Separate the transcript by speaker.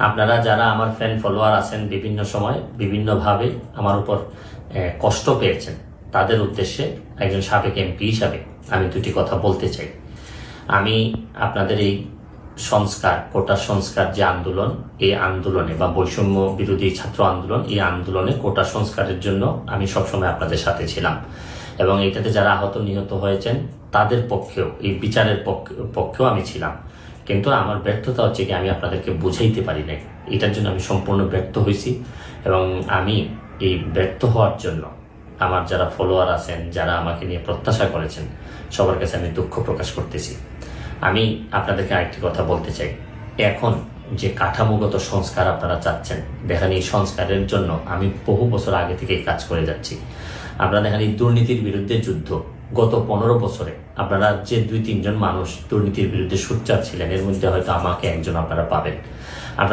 Speaker 1: আপনারা যারা আমার ফ্যান ফলোয়ার আছেন বিভিন্ন সময় বিভিন্নভাবে আমার উপর কষ্ট পেয়েছেন, তাদের উদ্দেশ্যে একজন সাবেক এমপি হিসাবে আমি দুটি কথা বলতে চাই। আমি আপনাদের এই সংস্কার, কোটা সংস্কার যে আন্দোলন, এই আন্দোলনে বা বৈষম্য বিরোধী ছাত্র আন্দোলন, এই আন্দোলনে কোটা সংস্কারের জন্য আমি সবসময় আপনাদের সাথে ছিলাম এবং এটাতে যারা আহত নিহত হয়েছেন তাদের পক্ষেও, এই বিচারের পক্ষেও আমি ছিলাম। কিন্তু আমার ব্যর্থতা হচ্ছে কি, আমি আপনাদেরকে বুঝাইতে পারি নাই। এটার জন্য আমি সম্পূর্ণ ব্যর্থ হয়েছি এবং আমি এই ব্যর্থ হওয়ার জন্য আমার যারা ফলোয়ার আছেন, যারা আমাকে নিয়ে প্রত্যাশা করেছেন, সবার কাছে আমি দুঃখ প্রকাশ করতেছি। আমি আপনাদেরকে আরেকটি কথা বলতে চাই। এখন যে কাঠামোগত সংস্কার আপনারা চাচ্ছেন, দেখেন এই সংস্কারের জন্য আমি বহু বছর আগে থেকেই কাজ করে যাচ্ছি। আপনারা দেখেন এই দুর্নীতির বিরুদ্ধে যুদ্ধ গত 15 বছরে আপনারা যে 2-3 জন মানুষ দুর্নীতির বিরুদ্ধে সোচ্চার ছিলেন, এর মধ্যে হয়তো আমাকে একজন আপনারা পাবেন।